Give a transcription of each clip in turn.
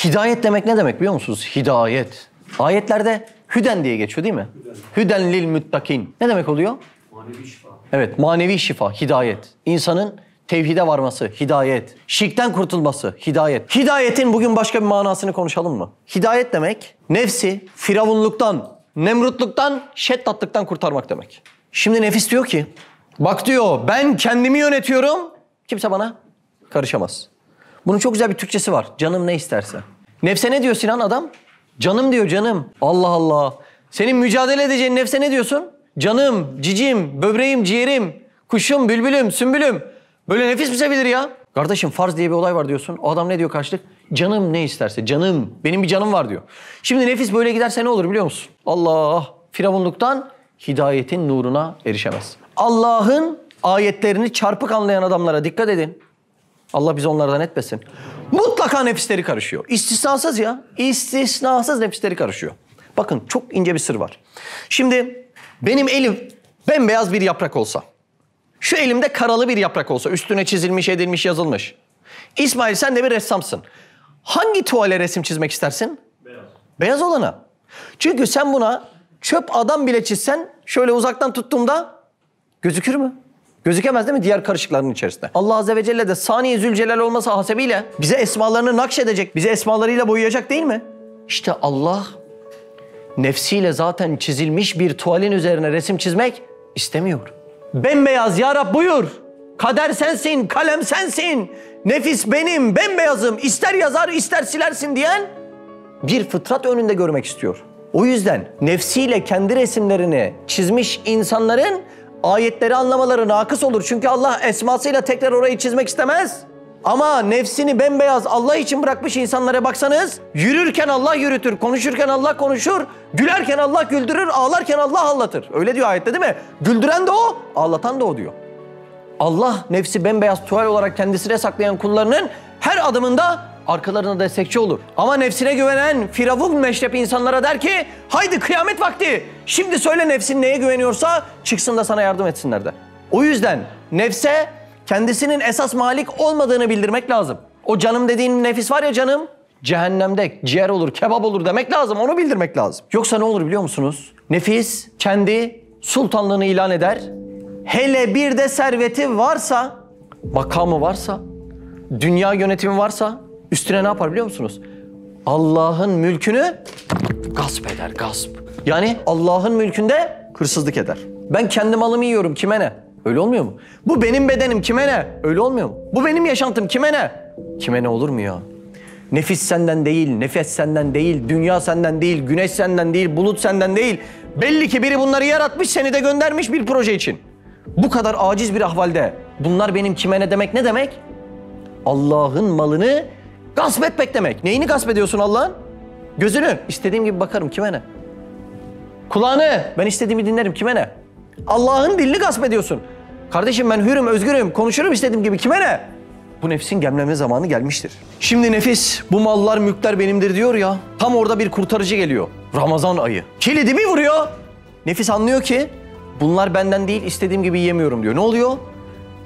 Hidayet demek ne demek biliyor musunuz? Hidayet. Ayetlerde hüden diye geçiyor değil mi? Hüden lil muttakin. Ne demek oluyor? Manevi şifa. Evet, manevi şifa, hidayet. İnsanın tevhide varması, hidayet. Şirkten kurtulması, hidayet. Hidayetin bugün başka bir manasını konuşalım mı? Hidayet demek, nefsi firavunluktan, nemrutluktan, şeddatlıktan kurtarmak demek. Şimdi nefis diyor ki, bak diyor ben kendimi yönetiyorum, kimse bana karışamaz. Bunun çok güzel bir Türkçesi var, canım ne isterse. Nefse ne diyor Sinan adam? Canım diyor, canım. Allah Allah. Senin mücadele edeceğin nefse ne diyorsun? Canım, cicim, böbreğim, ciğerim, kuşum, bülbülüm, sümbülüm. Böyle nefis mi sevilir ya? Kardeşim farz diye bir olay var diyorsun. O adam ne diyor karşılık? Canım ne isterse, canım. Benim bir canım var diyor. Şimdi nefis böyle giderse ne olur biliyor musun? Allah, firavunluktan hidayetin nuruna erişemez. Allah'ın ayetlerini çarpık anlayan adamlara dikkat edin. Allah bizi onlardan etmesin. Mutlaka nefisleri karışıyor. İstisnasız ya. İstisnasız nefisleri karışıyor. Bakın çok ince bir sır var. Şimdi benim elim bembeyaz bir yaprak olsa, şu elimde karalı bir yaprak olsa, üstüne çizilmiş, edilmiş, yazılmış. İsmail sen de bir ressamsın. Hangi tuvale resim çizmek istersin? Beyaz. Beyaz olana. Çünkü sen buna çöp adam bile çizsen, şöyle uzaktan tuttuğumda gözükür mü? Gözükemez değil mi diğer karışıkların içerisinde? Allah Azze ve Celle de Sani-i Zülcelal olması hasebiyle bize esmalarını nakşedecek, bizi esmalarıyla boyayacak değil mi? İşte Allah nefsiyle zaten çizilmiş bir tuvalin üzerine resim çizmek istemiyor. Bembeyaz ya Rab buyur. Kader sensin, kalem sensin. Nefis benim, bembeyazım. İster yazar ister silersin diyen bir fıtrat önünde görmek istiyor. O yüzden nefsiyle kendi resimlerini çizmiş insanların ayetleri anlamaları nakıs olur. Çünkü Allah esmasıyla tekrar orayı çizmek istemez. Ama nefsini bembeyaz Allah için bırakmış insanlara baksanız, yürürken Allah yürütür, konuşurken Allah konuşur, gülerken Allah güldürür, ağlarken Allah ağlatır. Öyle diyor ayette değil mi? Güldüren de o, ağlatan da o diyor. Allah nefsi bembeyaz tuval olarak kendisine saklayan kullarının her adımında arkalarına destekçi olur. Ama nefsine güvenen firavun meşrep insanlara der ki, haydi kıyamet vakti, şimdi söyle nefsin neye güveniyorsa çıksın da sana yardım etsinler der. O yüzden nefse kendisinin esas malik olmadığını bildirmek lazım. O canım dediğin nefis var ya canım, cehennemde ciğer olur, kebap olur demek lazım, onu bildirmek lazım. Yoksa ne olur biliyor musunuz? Nefis kendi sultanlığını ilan eder. Hele bir de serveti varsa, makamı varsa, dünya yönetimi varsa üstüne ne yapar biliyor musunuz? Allah'ın mülkünü gasp eder, gasp. Yani Allah'ın mülkünde hırsızlık eder. Ben kendi malımı yiyorum, kime ne? Öyle olmuyor mu? Bu benim bedenim, kime ne? Öyle olmuyor mu? Bu benim yaşantım, kime ne? Kime ne olur mu ya? Nefis senden değil, nefes senden değil, dünya senden değil, güneş senden değil, bulut senden değil. Belli ki biri bunları yaratmış, seni de göndermiş bir proje için. Bu kadar aciz bir ahvalde bunlar benim kime ne demek ne demek? Allah'ın malını gasp etmek demek. Neyini gasp ediyorsun Allah'ın? Gözünü. İstediğim gibi bakarım, kime ne? Kulağını. Ben istediğimi dinlerim, kime ne? Allah'ın dilini gasp ediyorsun. Kardeşim ben hürüm, özgürüm, konuşurum istediğim gibi, kime ne? Bu nefsin gemlenme zamanı gelmiştir. Şimdi nefis bu mallar mülkler benimdir diyor ya. Tam orada bir kurtarıcı geliyor. Ramazan ayı. Kilidi bir vuruyor. Nefis anlıyor ki bunlar benden değil, istediğim gibi yiyemiyorum diyor. Ne oluyor?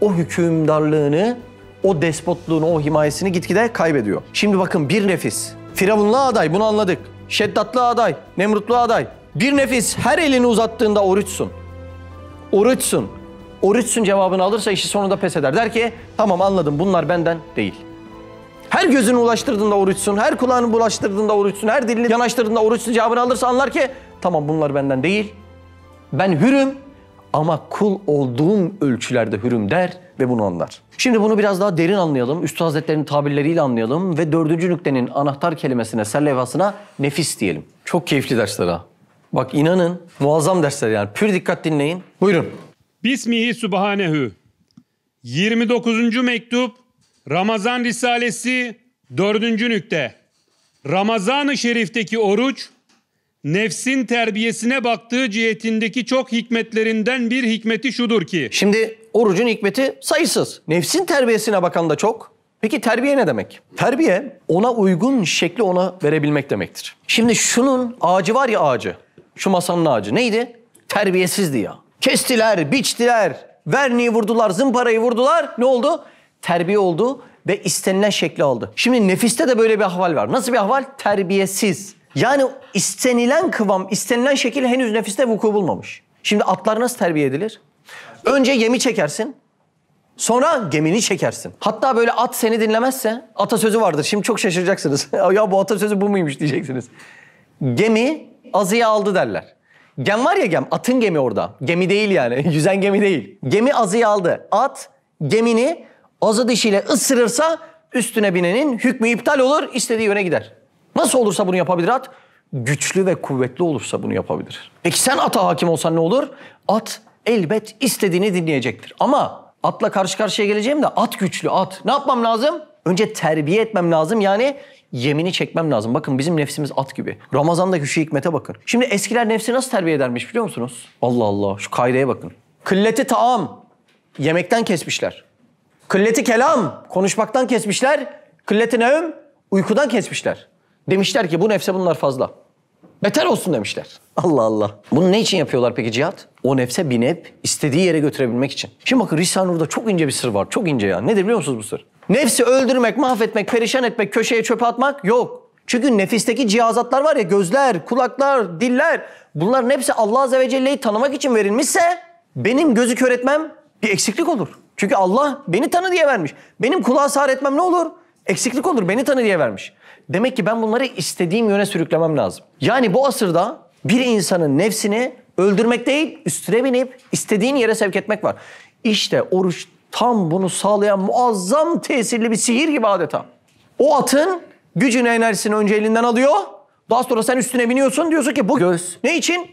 O hükümdarlığını, o despotluğunu, o himayesini gitgide kaybediyor. Şimdi bakın bir nefis. Firavunluğa aday, bunu anladık. Şeddatlığa aday, Nemrutluğa aday. Bir nefis her elini uzattığında oruçsun. Oruçsun. Oruçsun cevabını alırsa işi sonunda pes eder. Der ki tamam anladım, bunlar benden değil. Her gözünü ulaştırdığında oruçsun, her kulağını bulaştırdığında oruçsun, her dilini yanaştırdığında oruçsun cevabını alırsa anlar ki tamam bunlar benden değil. Ben hürüm ama kul olduğum ölçülerde hürüm der ve bunu anlar. Şimdi bunu biraz daha derin anlayalım, Üstad Hazretleri'nin tabirleriyle anlayalım ve 4. nüktenin anahtar kelimesine, serlevhasına nefis diyelim. Çok keyifli dersler ha. Bak inanın muazzam dersler yani. Pür dikkat dinleyin. Buyurun. Bismihi Subhanehu. 29. mektup Ramazan Risalesi 4. nükte. Ramazan-ı Şerif'teki oruç, nefsin terbiyesine baktığı cihetindeki çok hikmetlerinden bir hikmeti şudur ki. Şimdi orucun hikmeti sayısız. Nefsin terbiyesine bakan da çok. Peki terbiye ne demek? Terbiye ona uygun şekli ona verebilmek demektir. Şimdi şunun ağacı var ya ağacı. Şu masanın ağacı neydi? Terbiyesizdi ya. Kestiler, biçtiler, verniği vurdular, zımparayı vurdular. Ne oldu? Terbiye oldu ve istenilen şekli aldı. Şimdi nefiste de böyle bir ahval var. Nasıl bir ahval? Terbiyesiz. Yani istenilen kıvam, istenilen şekil henüz nefiste vuku bulmamış. Şimdi atlar nasıl terbiye edilir? Önce yemi çekersin. Sonra gemini çekersin. Hatta böyle at seni dinlemezse, atasözü vardır. Şimdi çok şaşıracaksınız. Ya bu atasözü bu muymuş diyeceksiniz. Gemi azıya aldı derler. Gem var ya gem, atın gemi orada. Gemi değil yani, yüzen gemi değil. Gemi azıya aldı. At gemini azı dişiyle ısırırsa üstüne binenin hükmü iptal olur, istediği yöne gider. Nasıl olursa bunu yapabilir at? Güçlü ve kuvvetli olursa bunu yapabilir. Peki sen ata hakim olsan ne olur? At elbet istediğini dinleyecektir. Ama atla karşı karşıya geleceğim de at güçlü, at. Ne yapmam lazım? Önce terbiye etmem lazım. Yani yemini çekmem lazım. Bakın bizim nefsimiz at gibi. Ramazan'daki şu hikmete bakın. Şimdi eskiler nefsi nasıl terbiye edermiş biliyor musunuz? Allah Allah, şu kaideye bakın. Kılleti taam, yemekten kesmişler. Kılleti kelam, konuşmaktan kesmişler. Kılleti nevm, uykudan kesmişler. Demişler ki bu nefse bunlar fazla. Beter olsun demişler. Allah Allah. Bunu ne için yapıyorlar peki cihat? O nefse binip istediği yere götürebilmek için. Şimdi bakın Risale-i Nur'da çok ince bir sır var. Çok ince ya. Nedir biliyor musunuz bu sır? Nefsi öldürmek, mahvetmek, perişan etmek, köşeye çöpe atmak yok. Çünkü nefisteki cihazatlar var ya, gözler, kulaklar, diller. Bunların hepsi Allah Azze ve Celle'yi tanımak için verilmişse benim gözü kör etmem bir eksiklik olur. Çünkü Allah beni tanı diye vermiş. Benim kulağı sağır etmem ne olur? Eksiklik olur. Beni tanı diye vermiş. Demek ki ben bunları istediğim yöne sürüklemem lazım. Yani bu asırda bir insanın nefsini öldürmek değil, üstüne binip istediğin yere sevk etmek var. İşte oruç tam bunu sağlayan muazzam tesirli bir sihir gibi adeta. O atın gücünü, enerjisini önce elinden alıyor. Daha sonra sen üstüne biniyorsun, diyorsun ki bu göz. Ne için?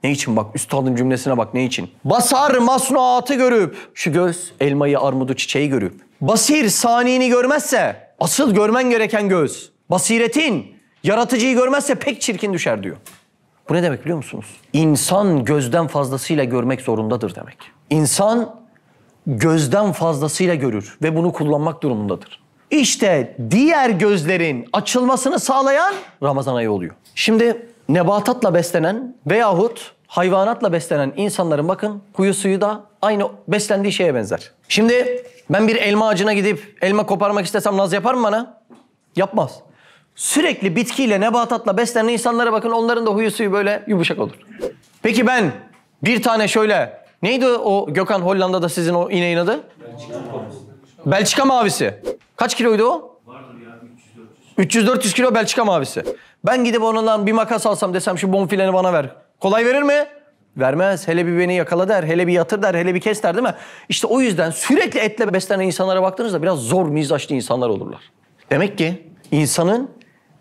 Ne için bak, üstadın cümlesine bak, ne için? Basar masnuatı görüp, şu göz elmayı, armudu, çiçeği görüp. Basir saniyini görmezse, asıl görmen gereken göz. Basiretin yaratıcıyı görmezse pek çirkin düşer diyor. Bu ne demek biliyor musunuz? İnsan gözden fazlasıyla görmek zorundadır demek. İnsan gözden fazlasıyla görür ve bunu kullanmak durumundadır. İşte diğer gözlerin açılmasını sağlayan Ramazan ayı oluyor. Şimdi nebatatla beslenen veyahut hayvanatla beslenen insanların bakın huyu suyu da aynı beslendiği şeye benzer. Şimdi ben bir elma ağacına gidip elma koparmak istesem naz yapar mı bana? Yapmaz. Sürekli bitkiyle, nebatatla beslenen insanlara bakın, onların da huyu suyu böyle yumuşak olur. Peki ben bir tane şöyle, neydi o Gökhan Hollanda'da sizin o ineğin adı? Belçika mavisi. Kaç kiloydu o? Vardır ya 300-400. 300-400 kilo Belçika mavisi. Ben gidip onunla bir makas alsam desem şu bonfileni bana ver. Kolay verir mi? Vermez. Hele bir beni yakala der, hele bir yatır der, hele bir kes der değil mi? İşte o yüzden sürekli etle beslenen insanlara baktığınızda biraz zor mizaçlı insanlar olurlar. Demek ki insanın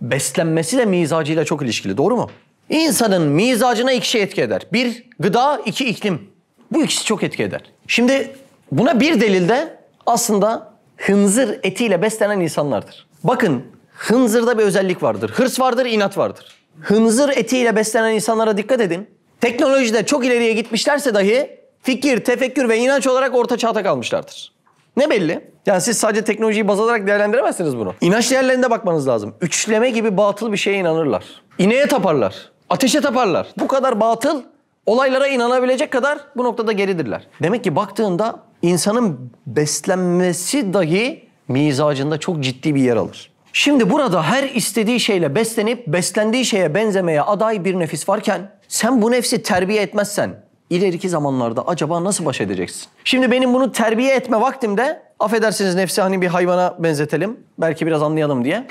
beslenmesi de mizacıyla çok ilişkili. Doğru mu? İnsanın mizacına iki şey etki eder. Bir, gıda, iki, iklim. Bu ikisi çok etki eder. Şimdi buna bir delil de aslında hınzır etiyle beslenen insanlardır. Bakın hınzırda bir özellik vardır. Hırs vardır, inat vardır. Hınzır etiyle beslenen insanlara dikkat edin. Teknolojide çok ileriye gitmişlerse dahi fikir, tefekkür ve inanç olarak orta çağda kalmışlardır. Ne belli? Yani siz sadece teknolojiyi baz alarak değerlendiremezsiniz bunu. İnanç değerlerine bakmanız lazım. Üçleme gibi batıl bir şeye inanırlar. İneğe taparlar. Ateşe taparlar. Bu kadar batıl olaylara inanabilecek kadar bu noktada geridirler. Demek ki baktığında insanın beslenmesi dahi mizacında çok ciddi bir yer alır. Şimdi burada her istediği şeyle beslenip beslendiği şeye benzemeye aday bir nefis varken sen bu nefsi terbiye etmezsen ileriki zamanlarda acaba nasıl baş edeceksin? Şimdi benim bunu terbiye etme vaktimde, affedersiniz nefsi hani bir hayvana benzetelim. Belki biraz anlayalım diye.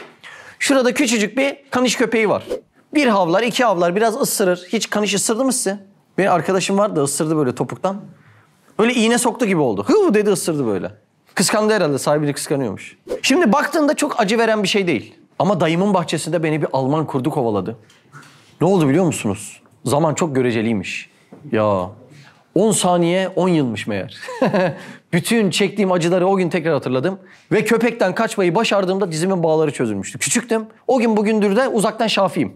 Şurada küçücük bir kaniş köpeği var. Bir havlar, iki havlar, biraz ısırır. Hiç kaniş ısırdı mı size? Benim arkadaşım vardı, ısırdı böyle topuktan. Böyle iğne soktu gibi oldu. Hıv dedi, ısırdı böyle. Kıskandı herhalde, sahibini kıskanıyormuş. Şimdi baktığında çok acı veren bir şey değil. Ama dayımın bahçesinde beni bir Alman kurdu kovaladı. Ne oldu biliyor musunuz? Zaman çok göreceliymiş. Ya 10 saniye 10 yılmış meğer. Bütün çektiğim acıları o gün tekrar hatırladım. Ve köpekten kaçmayı başardığımda dizimin bağları çözülmüştü. Küçüktüm. O gün bugündür de uzaktan şafiyim.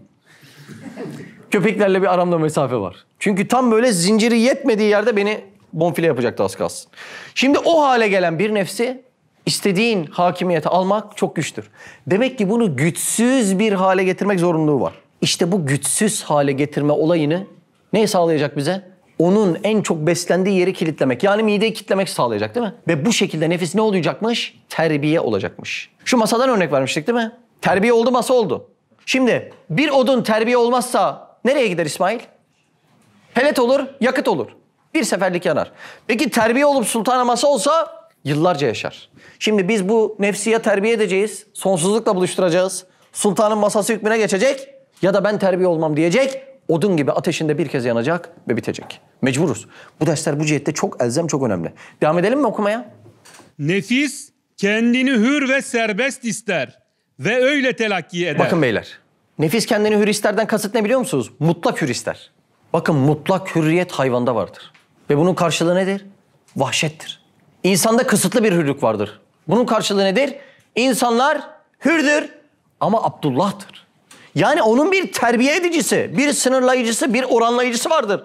Köpeklerle bir aramda mesafe var. Çünkü tam böyle zinciri yetmediği yerde beni bonfile yapacaktı az kalsın. Şimdi o hale gelen bir nefsi istediğin hakimiyete almak çok güçtür. Demek ki bunu güçsüz bir hale getirmek zorunluluğu var. İşte bu güçsüz hale getirme olayını ne sağlayacak bize? onun en çok beslendiği yeri kilitlemek. Yani mideyi kilitlemek sağlayacak değil mi? Ve bu şekilde nefis ne olacakmış? Terbiye olacakmış. Şu masadan örnek vermiştik değil mi? Terbiye oldu, masa oldu. Şimdi bir odun terbiye olmazsa nereye gider İsmail? Pelet olur, yakıt olur. Bir seferlik yanar. Peki terbiye olup sultana masa olsa yıllarca yaşar. Şimdi biz bu nefsi ya terbiye edeceğiz, sonsuzlukla buluşturacağız. Sultanın masası hükmüne geçecek ya da ben terbiye olmam diyecek. Odun gibi ateşinde bir kez yanacak ve bitecek. Mecburuz. Bu dersler bu cihette çok elzem, çok önemli. Devam edelim mi okumaya? Nefis kendini hür ve serbest ister ve öyle telakki eder. Bakın beyler. Nefis kendini hür isterden kasıt ne biliyor musunuz? Mutlak hür ister. Bakın mutlak hürriyet hayvanda vardır. Ve bunun karşılığı nedir? Vahşettir. İnsanda kısıtlı bir hürlük vardır. Bunun karşılığı nedir? İnsanlar hürdür ama Abdullah'tır. Yani onun bir terbiye edicisi, bir sınırlayıcısı, bir oranlayıcısı vardır.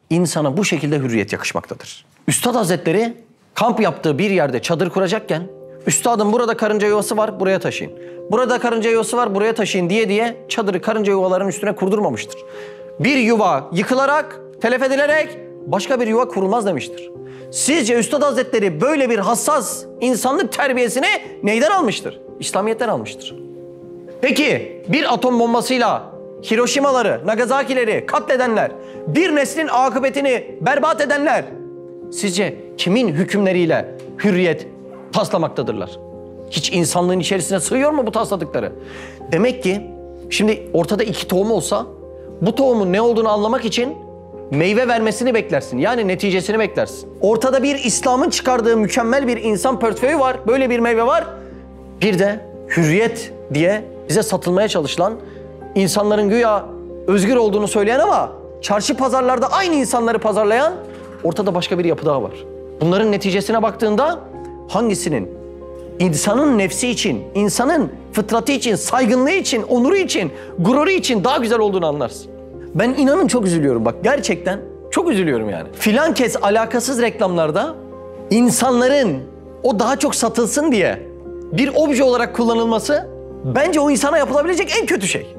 İnsana bu şekilde hürriyet yakışmaktadır. Üstad Hazretleri kamp yaptığı bir yerde çadır kuracakken, üstadım burada karınca yuvası var, buraya taşıyın. Burada karınca yuvası var, buraya taşıyın diye çadırı karınca yuvalarının üstüne kurdurmamıştır. Bir yuva yıkılarak, telef edilerek başka bir yuva kurulmaz demiştir. Sizce Üstad Hazretleri böyle bir hassas insanlık terbiyesini neyden almıştır? İslamiyet'ten almıştır. Peki bir atom bombasıyla Hiroşimaları, Nagasaki'leri katledenler, bir neslin akıbetini berbat edenler sizce kimin hükümleriyle hürriyet taslamaktadırlar? Hiç insanlığın içerisine sığıyor mu bu tasladıkları? Demek ki şimdi ortada iki tohum olsa bu tohumun ne olduğunu anlamak için meyve vermesini beklersin. Yani neticesini beklersin. Ortada bir İslam'ın çıkardığı mükemmel bir insan portföyü var. Böyle bir meyve var. Bir de hürriyet diye bize satılmaya çalışılan, insanların güya özgür olduğunu söyleyen ama çarşı pazarlarda aynı insanları pazarlayan ortada başka bir yapı daha var. Bunların neticesine baktığında hangisinin insanın nefsi için, insanın fıtratı için, saygınlığı için, onuru için, gururu için daha güzel olduğunu anlarsın. Ben inanın çok üzülüyorum bak, gerçekten çok üzülüyorum yani. Filan kez alakasız reklamlarda insanların o daha çok satılsın diye bir obje olarak kullanılması bence o insana yapılabilecek en kötü şey.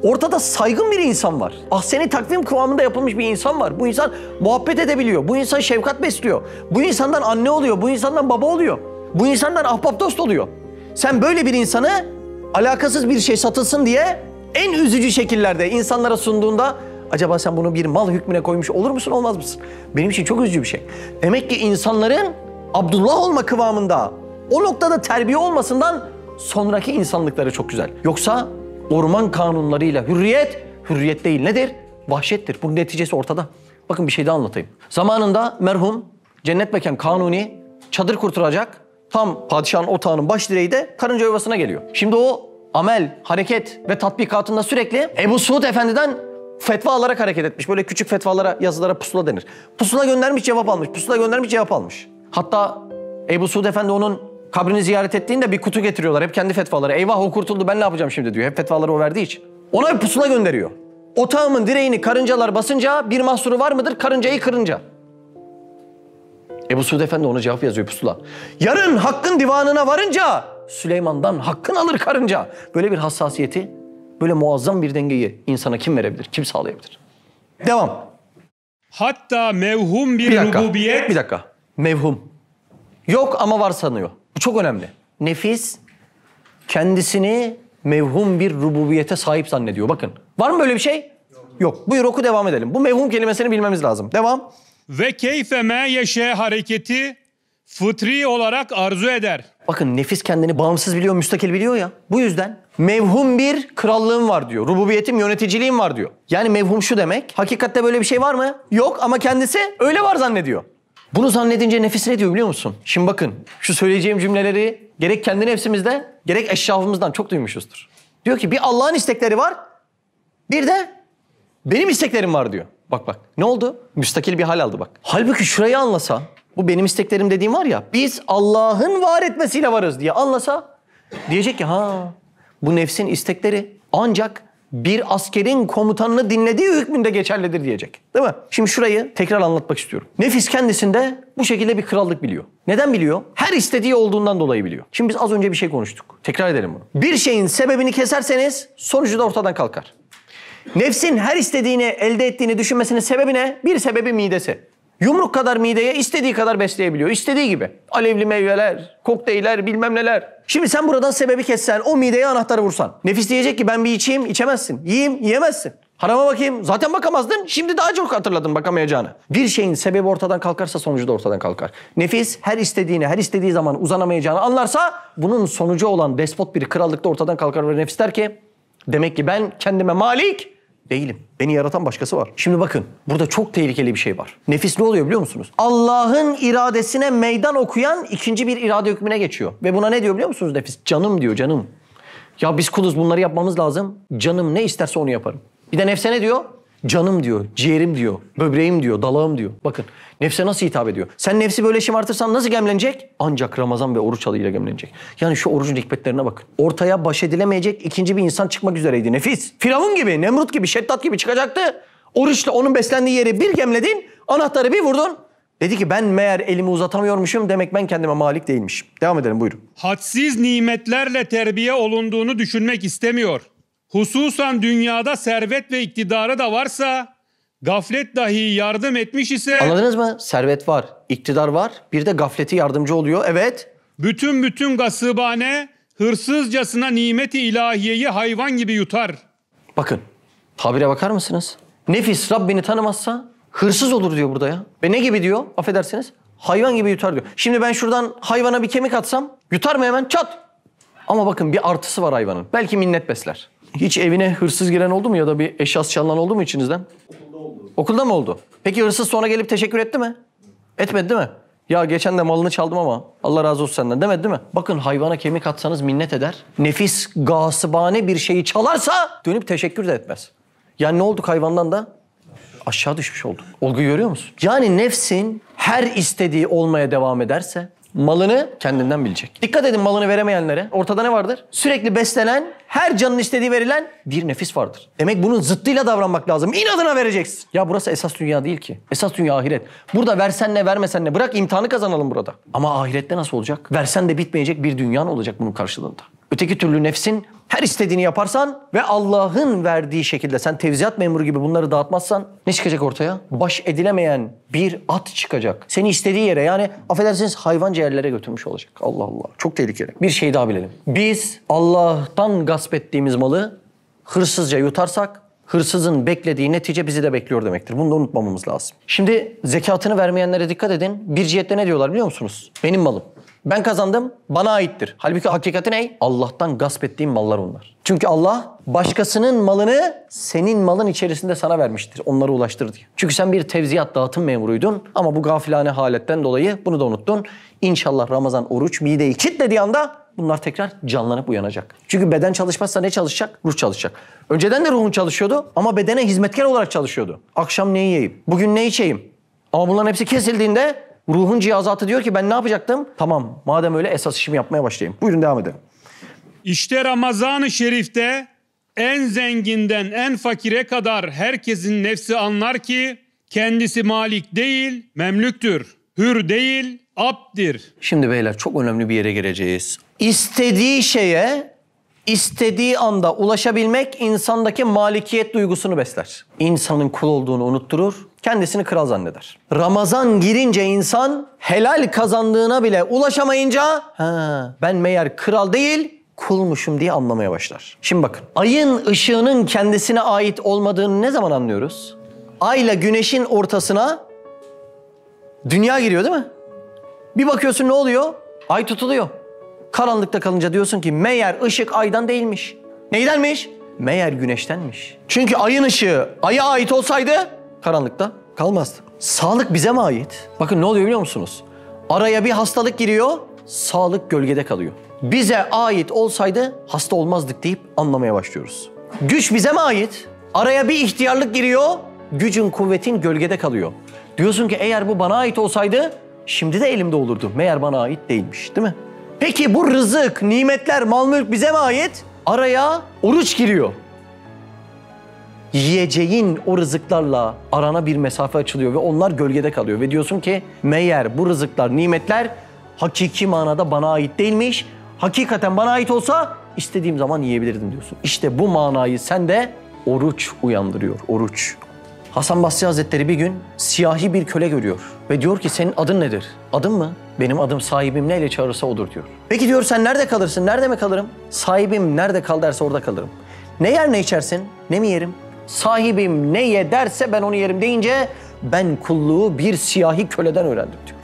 Ortada saygın bir insan var. Ahseni takvim kıvamında yapılmış bir insan var. Bu insan muhabbet edebiliyor. Bu insan şefkat besliyor. Bu insandan anne oluyor. Bu insandan baba oluyor. Bu insandan ahbap dost oluyor. Sen böyle bir insanı alakasız bir şey satılsın diye en üzücü şekillerde insanlara sunduğunda acaba sen bunu bir mal hükmüne koymuş olur musun, olmaz mısın? Benim için çok üzücü bir şey. Demek ki insanların Abdullah olma kıvamında, o noktada terbiye olmasından sonraki insanlıkları çok güzel. Yoksa orman kanunlarıyla hürriyet değil nedir? Vahşettir. Bunun neticesi ortada. Bakın bir şey daha anlatayım. Zamanında merhum Cennet Mekan Kanuni çadır kurtaracak. Tam padişahın otağının baş direği de karınca yuvasına geliyor. Şimdi o amel, hareket ve tatbikatında sürekli Ebu Suud Efendi'den fetva alarak hareket etmiş. Böyle küçük fetvalara, yazılara pusula denir. Pusula göndermiş, cevap almış. Pusula göndermiş, cevap almış. Hatta Ebu Suud Efendi onun kabrini ziyaret ettiğinde bir kutu getiriyorlar. Hep kendi fetvaları. Eyvah o kurtuldu, ben ne yapacağım şimdi diyor. Hep fetvaları o verdiği için. Ona bir pusula gönderiyor. Otağımın direğini karıncalar basınca bir mahsuru var mıdır? Karıncayı kırınca. Ebu Suud Efendi ona cevap yazıyor pusula. Yarın hakkın divanına varınca Süleyman'dan hakkın alır karınca. Böyle bir hassasiyeti, böyle muazzam bir dengeyi insana kim verebilir, kim sağlayabilir? Devam. Hatta mevhum bir rububiyet. Bir dakika. Mevhum. Yok ama var sanıyor. Bu çok önemli. Nefis kendisini mevhum bir rububiyete sahip zannediyor. Bakın. Var mı böyle bir şey? Yok. Buyur oku, devam edelim. Bu mevhum kelimesini bilmemiz lazım. Devam. Ve keyfe me yeşe hareketi fıtri olarak arzu eder. Bakın nefis kendini bağımsız biliyor, müstakil biliyor ya. Bu yüzden mevhum bir krallığım var diyor. Rububiyetim, yöneticiliğim var diyor. Yani mevhum şu demek. Hakikatte böyle bir şey var mı? Yok ama kendisi öyle var zannediyor. Bunu zannedince nefis ne diyor biliyor musun? Şimdi bakın şu söyleyeceğim cümleleri gerek kendi nefsimizde gerek eşrafımızdan çok duymuşuzdur. Diyor ki bir Allah'ın istekleri var, bir de benim isteklerim var diyor. Bak ne oldu? Müstakil bir hal aldı bak. Halbuki şurayı anlasa, bu benim isteklerim dediğim var ya, biz Allah'ın var etmesiyle varız diye anlasa diyecek ki bu nefsin istekleri ancak bir askerin komutanını dinlediği hükmünde geçerlidir diyecek. Değil mi? Şimdi şurayı tekrar anlatmak istiyorum. Nefis kendisinde bu şekilde bir krallık biliyor. Neden biliyor? Her istediği olduğundan dolayı biliyor. Şimdi biz az önce bir şey konuştuk. Tekrar edelim bunu. Bir şeyin sebebini keserseniz sonucu da ortadan kalkar. Nefsin her istediğini elde ettiğini düşünmesinin sebebi ne? Bir sebebi midesi. Yumruk kadar mideye istediği kadar besleyebiliyor. İstediği gibi. Alevli meyveler, kokteyller, bilmem neler. Şimdi sen buradan sebebi kessen, o mideye anahtarı vursan. Nefis diyecek ki ben bir içeyim, içemezsin. Yiyeyim, yiyemezsin. Harama bakayım, zaten bakamazdın. Şimdi daha çok hatırladın bakamayacağını. Bir şeyin sebebi ortadan kalkarsa sonucu da ortadan kalkar. Nefis her istediğini, her istediği zaman uzanamayacağını anlarsa bunun sonucu olan despot bir krallıkta ortadan kalkar ve nefis der ki demek ki ben kendime malik değilim. Beni yaratan başkası var. Şimdi bakın burada çok tehlikeli bir şey var. Nefis ne oluyor biliyor musunuz? Allah'ın iradesine meydan okuyan ikinci bir irade hükmüne geçiyor. Ve buna ne diyor biliyor musunuz nefis? Canım diyor, canım. Ya biz kuluz, bunları yapmamız lazım. Canım ne isterse onu yaparım. Bir de nefse ne diyor? Canım diyor, ciğerim diyor, böbreğim diyor, dalağım diyor. Bakın nefse nasıl hitap ediyor? Sen nefsi böyle şımartırsan nasıl gemlenecek? Ancak Ramazan ve oruç alıyla gemlenecek. Yani şu orucun hikmetlerine bakın. Ortaya baş edilemeyecek ikinci bir insan çıkmak üzereydi nefis. Firavun gibi, Nemrut gibi, Şeddat gibi çıkacaktı. Oruçla onun beslendiği yeri bir gemledin, anahtarı bir vurdun. Dedi ki ben meğer elimi uzatamıyormuşum, demek ben kendime malik değilmişim. Devam edelim buyurun. Hadsiz nimetlerle terbiye olunduğunu düşünmek istemiyor. Hususan dünyada servet ve iktidarı da varsa, gaflet dahi yardım etmiş ise... Anladınız mı? Servet var, iktidar var, bir de gafleti yardımcı oluyor. Evet. Bütün gasıbane, hırsızcasına nimeti ilahiyeyi hayvan gibi yutar. Bakın, tabire bakar mısınız? Nefis Rabbini tanımazsa hırsız olur diyor burada ya. Ve ne gibi diyor? Affedersiniz. Hayvan gibi yutar diyor. Şimdi ben şuradan hayvana bir kemik atsam yutar mı hemen? Çat! Ama bakın bir artısı var hayvanın. Belki minnet besler. Hiç evine hırsız giren oldu mu ya da bir eşyası çalınan oldu mu içinizden? Okulda oldu. Okulda mı oldu? Peki hırsız sonra gelip teşekkür etti mi? Etmedi değil mi? Ya geçen de malını çaldım ama Allah razı olsun senden demedi değil mi? Bakın hayvana kemik atsanız minnet eder. Nefis gasıbane bir şeyi çalarsa dönüp teşekkür de etmez. Yani ne olduk hayvandan da? Aşağı düşmüş olduk. Olguyu görüyor musun? Yani nefsin her istediği olmaya devam ederse malını kendinden bilecek. Dikkat edin malını veremeyenlere. Ortada ne vardır? Sürekli beslenen, her canın istediği verilen bir nefis vardır. Demek bunun zıttıyla davranmak lazım. İnadına vereceksin. Ya burası esas dünya değil ki. Esas dünya ahiret. Burada versen ne vermesen ne. Bırak imtihanı kazanalım burada. Ama ahirette nasıl olacak? Versen de bitmeyecek bir dünyan olacak bunun karşılığında. Öteki türlü nefsin her istediğini yaparsan ve Allah'ın verdiği şekilde sen tevziyat memuru gibi bunları dağıtmazsan ne çıkacak ortaya? Baş edilemeyen bir at çıkacak. Seni istediği yere, yani affedersiniz hayvanca yerlere götürmüş olacak. Allah Allah. Çok tehlikeli. Bir şey daha bilelim. Biz Allah'tan gasp ettiğimiz malı hırsızca yutarsak hırsızın beklediği netice bizi de bekliyor demektir. Bunu da unutmamamız lazım. Şimdi zekatını vermeyenlere dikkat edin. Bir cihette ne diyorlar biliyor musunuz? Benim malım. Ben kazandım, bana aittir. Halbuki hakikati ne? Allah'tan gasp ettiğim mallar onlar. Çünkü Allah başkasının malını senin malın içerisinde sana vermiştir. Onlara ulaştır diye. Çünkü sen bir tevziyat dağıtım memuruydun ama bu gafilane haletten dolayı bunu da unuttun. İnşallah Ramazan oruç mideyi kilitlediği anda bunlar tekrar canlanıp uyanacak. Çünkü beden çalışmazsa ne çalışacak? Ruh çalışacak. Önceden de ruhun çalışıyordu ama bedene hizmetkar olarak çalışıyordu. Akşam ne yiyeyim? Bugün ne içeyim? Ama bunların hepsi kesildiğinde ruhun cihazatı diyor ki ben ne yapacaktım? Tamam, madem öyle esas işimi yapmaya başlayayım. Buyurun devam edelim. İşte Ramazan-ı Şerif'te en zenginden en fakire kadar herkesin nefsi anlar ki kendisi malik değil, memlüktür. Hür değil, abddir. Şimdi beyler çok önemli bir yere geleceğiz. İstediği şeye istediği anda ulaşabilmek insandaki malikiyet duygusunu besler. İnsanın kul olduğunu unutturur, kendisini kral zanneder. Ramazan girince insan helal kazandığına bile ulaşamayınca ben meğer kral değil kulmuşum diye anlamaya başlar. Şimdi bakın, ayın ışığının kendisine ait olmadığını ne zaman anlıyoruz? Ayla güneşin ortasına dünya giriyor değil mi? Bir bakıyorsun ne oluyor? Ay tutuluyor. Karanlıkta kalınca diyorsun ki meğer ışık aydan değilmiş. Neydenmiş? Meğer güneştenmiş. Çünkü ayın ışığı aya ait olsaydı karanlıkta kalmazdı. Sağlık bize mi ait? Bakın ne oluyor biliyor musunuz? Araya bir hastalık giriyor, sağlık gölgede kalıyor. Bize ait olsaydı hasta olmazdık deyip anlamaya başlıyoruz. Güç bize mi ait? Araya bir ihtiyarlık giriyor, gücün kuvvetin gölgede kalıyor. Diyorsun ki eğer bu bana ait olsaydı şimdi de elimde olurdu. Meğer bana ait değilmiş, değil mi? Peki bu rızık, nimetler, mal mülk bize mi ait? Araya oruç giriyor. Yiyeceğin o rızıklarla arana bir mesafe açılıyor ve onlar gölgede kalıyor. Ve diyorsun ki meğer bu rızıklar, nimetler hakiki manada bana ait değilmiş. Hakikaten bana ait olsa istediğim zaman yiyebilirdim diyorsun. İşte bu manayı sen de oruç uyandırıyor, oruç. Hasan Basri Hazretleri bir gün siyahi bir köle görüyor ve diyor ki senin adın nedir? Adım mı? Benim adım sahibim neyle çağırırsa odur diyor. Peki diyor sen nerede kalırsın? Nerede mi kalırım? Sahibim nerede kal derse orada kalırım. Ne yer ne içersin? Ne mi yerim? Sahibim ne ye derse ben onu yerim deyince ben kulluğu bir siyahi köleden öğrendim diyor.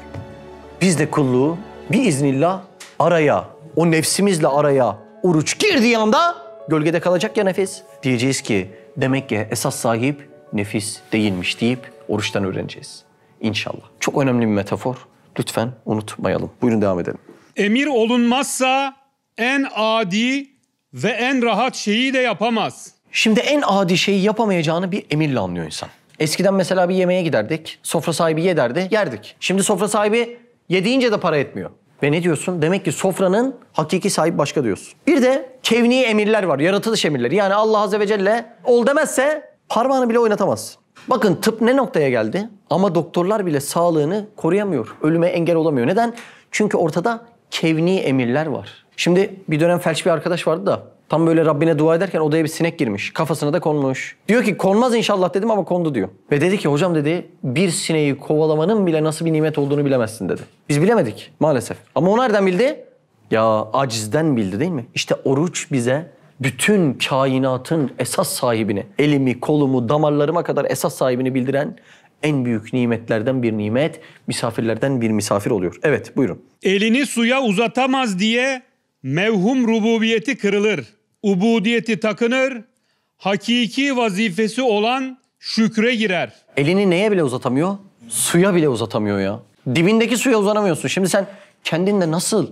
Biz de kulluğu biiznillah araya, o nefsimizle araya oruç girdiği anda gölgede kalacak ya nefis. Diyeceğiz ki demek ki esas sahip nefis değilmiş deyip oruçtan öğreneceğiz. İnşallah. Çok önemli bir metafor. Lütfen unutmayalım. Buyurun devam edelim. Emir olunmazsa en adi ve en rahat şeyi de yapamaz. Şimdi en adi şeyi yapamayacağını bir emirle anlıyor insan. Eskiden mesela bir yemeğe giderdik. Sofra sahibi ye derdi, yerdik. Şimdi sofra sahibi ye deyince de para etmiyor. Ve ne diyorsun? Demek ki sofranın hakiki sahibi başka diyorsun. Bir de kevni emirler var, yaratılış emirleri. Yani Allah Azze ve Celle ol demezse parmağını bile oynatamaz. Bakın tıp ne noktaya geldi? Ama doktorlar bile sağlığını koruyamıyor. Ölüme engel olamıyor. Neden? Çünkü ortada kevni emirler var. Şimdi bir dönem felç bir arkadaş vardı da tam böyle Rabbine dua ederken odaya bir sinek girmiş. Kafasına da konmuş. Diyor ki konmaz inşallah dedim ama kondu diyor. Ve dedi ki hocam dedi bir sineği kovalamanın bile nasıl bir nimet olduğunu bilemezsin dedi. Biz bilemedik maalesef. Ama o nereden bildi? Ya acizden bildi değil mi? İşte oruç bize bütün kainatın esas sahibini, elimi, kolumu, damarlarıma kadar esas sahibini bildiren en büyük nimetlerden bir nimet, misafirlerden bir misafir oluyor. Evet buyurun. Elini suya uzatamaz diye mevhum rububiyeti kırılır. Ubudiyeti takınır. Hakiki vazifesi olan şükre girer. Elini neye bile uzatamıyor? Suya bile uzatamıyor ya. Dibindeki suya uzanamıyorsun. Şimdi sen kendinde nasıl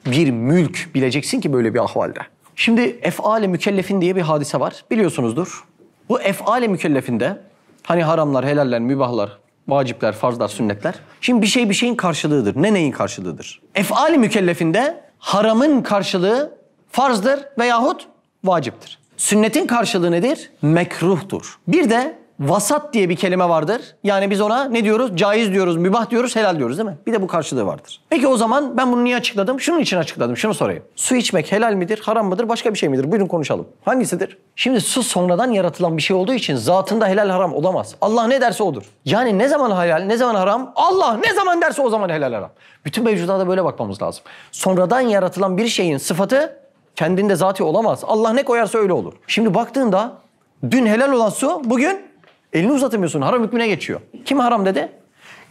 bir mülk bileceksin ki böyle bir ahvalde? Şimdi ef'al-i mükellefin diye bir hadise var. Biliyorsunuzdur. Bu ef'al-i mükellefinde hani haramlar, helaller, mübahlar, vacipler, farzlar, sünnetler. Şimdi bir şey bir şeyin karşılığıdır. Ne neyin karşılığıdır? Ef'al-i mükellefinde haramın karşılığı farzdır veyahut vaciptir. Sünnetin karşılığı nedir? Mekruhtur. Bir de vasat diye bir kelime vardır. Yani biz ona ne diyoruz? Caiz diyoruz, mübah diyoruz, helal diyoruz değil mi? Bir de bu karşılığı vardır. Peki o zaman ben bunu niye açıkladım? Şunun için açıkladım. Şunu sorayım. Su içmek helal midir, haram mıdır, başka bir şey midir? Buyurun konuşalım. Hangisidir? Şimdi su sonradan yaratılan bir şey olduğu için zatında helal haram olamaz. Allah ne derse odur. Yani ne zaman helal, ne zaman haram? Allah ne zaman derse o zaman helal haram. Bütün mevcudata böyle bakmamız lazım. Sonradan yaratılan bir şeyin sıfatı kendinde zati olamaz. Allah ne koyarsa öyle olur. Şimdi baktığında dün helal olan su bugün elini uzatamıyorsun. Haram hükmüne geçiyor. Kim haram dedi?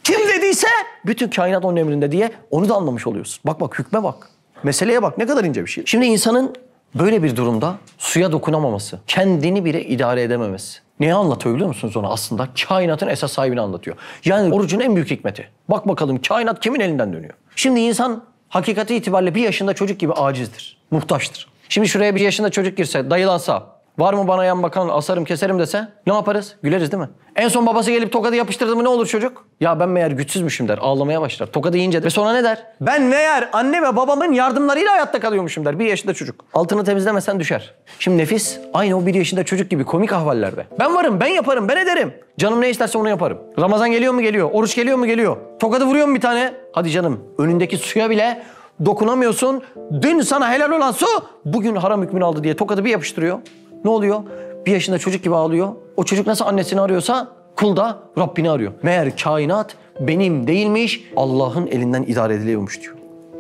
Kim dediyse bütün kainat onun emrinde diye onu da anlamış oluyorsun. Bak bak hükme bak. Meseleye bak ne kadar ince bir şey. Şimdi insanın böyle bir durumda suya dokunamaması, kendini bile idare edememesi. Neyi anlatıyor biliyor musunuz ona? Aslında kainatın esas sahibini anlatıyor. Yani orucun en büyük hikmeti. Bak bakalım kainat kimin elinden dönüyor? Şimdi insan hakikati itibariyle 1 yaşında çocuk gibi acizdir, muhtaçtır. Şimdi şuraya 1 yaşında çocuk girse, dayılansa, var mı bana yan bakan asarım keserim dese ne yaparız? Güleriz değil mi? En son babası gelip tokadı yapıştırdı mı ne olur çocuk? Ya ben meğer güçsüzmüşüm der. Ağlamaya başlar. Tokadı yiyince ve sonra ne der? Ben meğer anne ve babamın yardımlarıyla hayatta kalıyormuşum der. 1 yaşında çocuk. Altını temizlemesen düşer. Şimdi nefis aynı o 1 yaşında çocuk gibi komik ahvallerde. Ben varım, ben yaparım, ben ederim. Canım ne isterse onu yaparım. Ramazan geliyor mu geliyor. Oruç geliyor mu geliyor. Tokadı vuruyor mu bir tane? Hadi canım önündeki suya bile dokunamıyorsun. Dün sana helal olan su bugün haram hükmünü aldı diye tokadı bir yapıştırıyor. Ne oluyor? 1 yaşında çocuk gibi ağlıyor. O çocuk nasıl annesini arıyorsa kul da Rabbini arıyor. Meğer kainat benim değilmiş, Allah'ın elinden idare ediliyormuş diyor.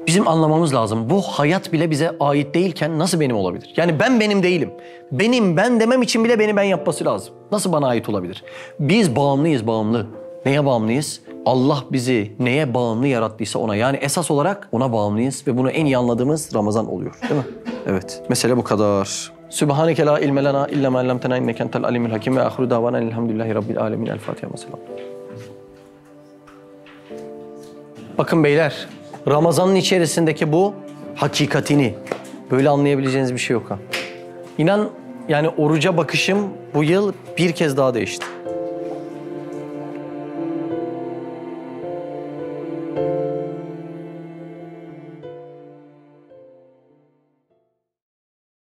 Bizim anlamamız lazım. Bu hayat bile bize ait değilken nasıl benim olabilir? Yani ben benim değilim. Benim ben demem için bile beni ben yapması lazım. Nasıl bana ait olabilir? Biz bağımlıyız, bağımlı. Neye bağımlıyız? Allah bizi neye bağımlı yarattıysa ona. Yani esas olarak ona bağımlıyız ve bunu en iyi anladığımız Ramazan oluyor. Değil mi? Evet. Mesele bu kadar. Sübhaneke la ilme lena illa ma allamtena inneke entel alimul hakim ve ahiru davana elhamdülillahi rabbil alamin. El Fatiha mesela. Bakın beyler, Ramazan'ın içerisindeki bu hakikatini böyle anlayabileceğiniz bir şey yok ha. İnan yani oruca bakışım bu yıl bir kez daha değişti.